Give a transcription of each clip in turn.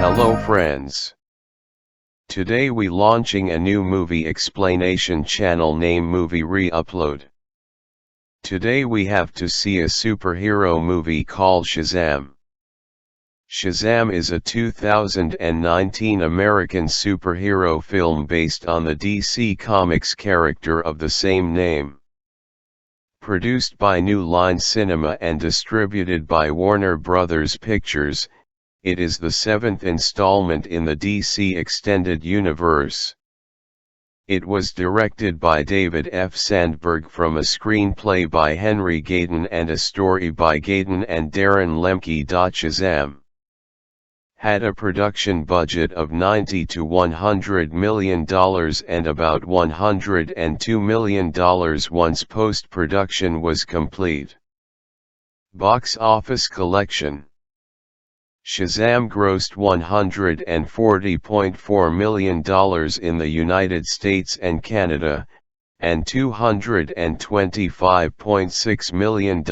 Hello friends. Today we launching a new movie explanation channel named Movie Re-Upload. Today we have to see a superhero movie called Shazam. Shazam is a 2019 American superhero film based on the DC Comics character of the same name. Produced by New Line Cinema and distributed by Warner Bros. Pictures, it is the seventh installment in the DC Extended Universe. It was directed by David F. Sandberg from a screenplay by Henry Gayden and a story by Gayden and Darren Lemke. Shazam had a production budget of $90 to $100 million and about $102 million once post-production was complete. Box office collection. Shazam grossed $140.4 million in the United States and Canada, and $225.6 million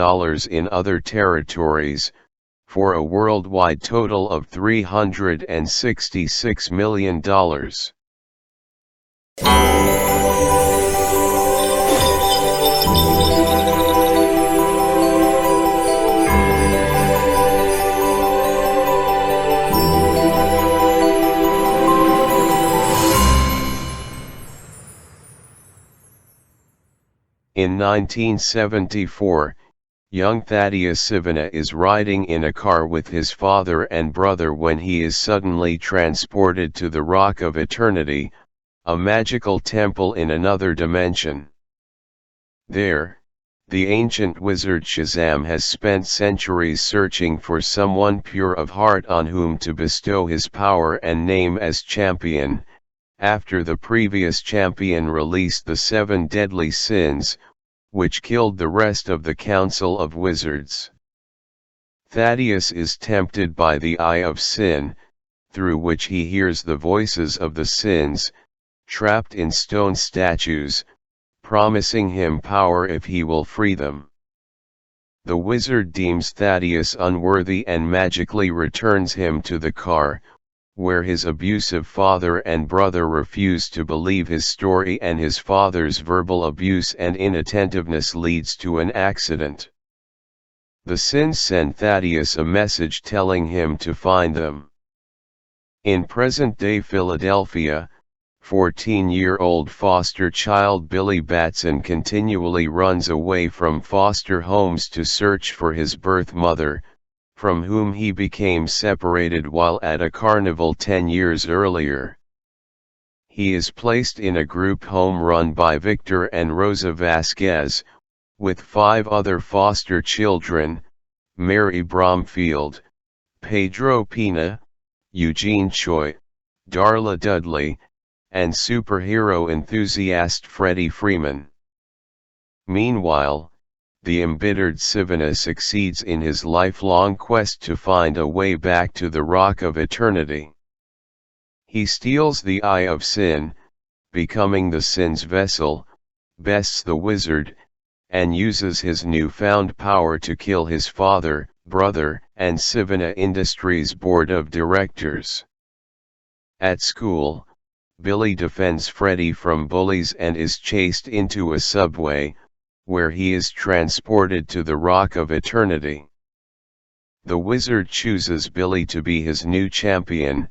in other territories, for a worldwide total of $366 million. In 1974, young Thaddeus Sivana is riding in a car with his father and brother when he is suddenly transported to the Rock of Eternity, a magical temple in another dimension. There, the ancient wizard Shazam has spent centuries searching for someone pure of heart on whom to bestow his power and name as champion, after the previous champion released the 7 deadly sins, which killed the rest of the Council of Wizards. Thaddeus is tempted by the Eye of Sin, through which he hears the voices of the sins, trapped in stone statues, promising him power if he will free them. The wizard deems Thaddeus unworthy and magically returns him to the car, where his abusive father and brother refuse to believe his story and his father's verbal abuse and inattentiveness leads to an accident. The sins send Thaddeus a message telling him to find them. In present-day Philadelphia, 14-year-old foster child Billy Batson continually runs away from foster homes to search for his birth mother, from whom he became separated while at a carnival 10 years earlier. He is placed in a group home run by Victor and Rosa Vasquez, with 5 other foster children, Mary Bromfield, Pedro Pina, Eugene Choi, Darla Dudley, and superhero enthusiast Freddy Freeman. Meanwhile, the embittered Sivana succeeds in his lifelong quest to find a way back to the Rock of Eternity. He steals the Eye of Sin, becoming the Sin's vessel, bests the wizard, and uses his newfound power to kill his father, brother, and Sivana Industries board of directors. At school, Billy defends Freddy from bullies and is chased into a subway, where he is transported to the Rock of Eternity. The wizard chooses Billy to be his new champion.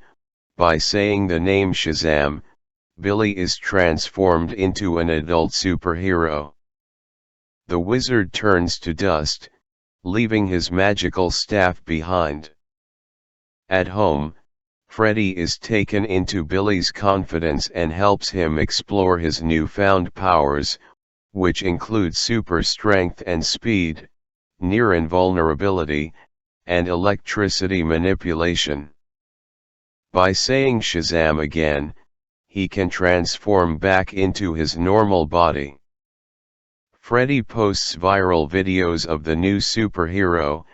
By saying the name Shazam, Billy is transformed into an adult superhero. The wizard turns to dust, leaving his magical staff behind. At home, Freddy is taken into Billy's confidence and helps him explore his newfound powers, which include super strength and speed, near invulnerability, and electricity manipulation. By saying Shazam again, he can transform back into his normal body. Freddy posts viral videos of the new superhero,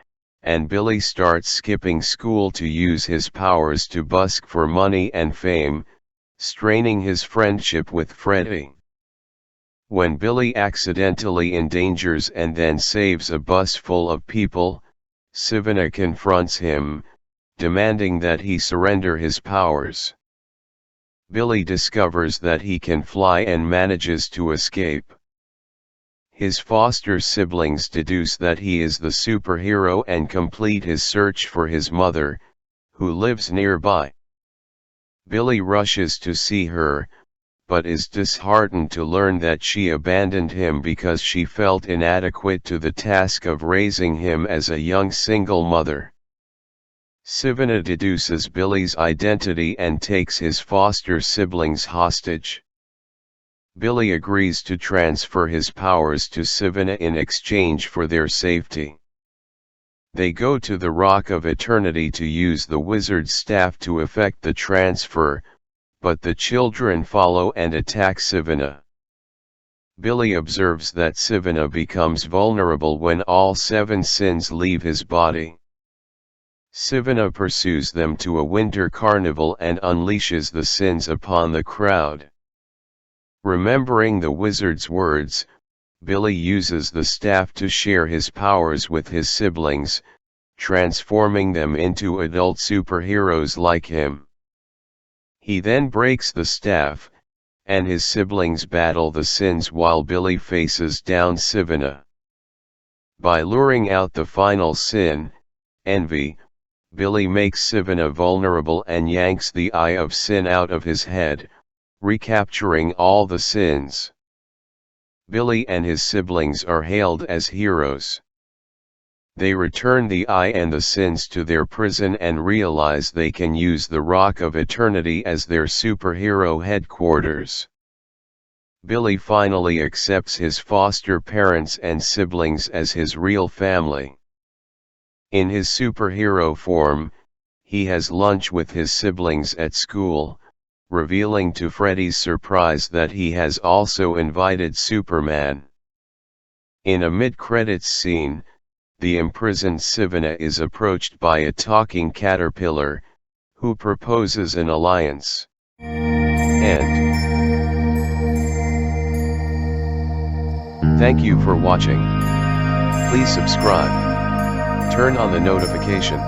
and Billy starts skipping school to use his powers to busk for money and fame, straining his friendship with Freddy. When Billy accidentally endangers and then saves a bus full of people, Sivana confronts him, demanding that he surrender his powers. Billy discovers that he can fly and manages to escape. His foster siblings deduce that he is the superhero and complete his search for his mother, who lives nearby. Billy rushes to see her, but is disheartened to learn that she abandoned him because she felt inadequate to the task of raising him as a young single mother. Sivana deduces Billy's identity and takes his foster siblings hostage. Billy agrees to transfer his powers to Sivana in exchange for their safety. They go to the Rock of Eternity to use the wizard's staff to effect the transfer, but the children follow and attack Sivana. Billy observes that Sivana becomes vulnerable when all 7 sins leave his body. Sivana pursues them to a winter carnival and unleashes the sins upon the crowd. Remembering the wizard's words, Billy uses the staff to share his powers with his siblings, transforming them into adult superheroes like him. He then breaks the staff, and his siblings battle the sins while Billy faces down Sivana. By luring out the final sin, envy, Billy makes Sivana vulnerable and yanks the Eye of Sin out of his head, recapturing all the sins. Billy and his siblings are hailed as heroes. They return the Eye and the sins to their prison and realize they can use the Rock of Eternity as their superhero headquarters. Billy finally accepts his foster parents and siblings as his real family. In his superhero form, he has lunch with his siblings at school, revealing to Freddy's surprise that he has also invited Superman. In a mid-credits scene, the imprisoned Sivana is approached by a talking caterpillar, who proposes an alliance. End. Thank you for watching. Please subscribe. Turn on the notification.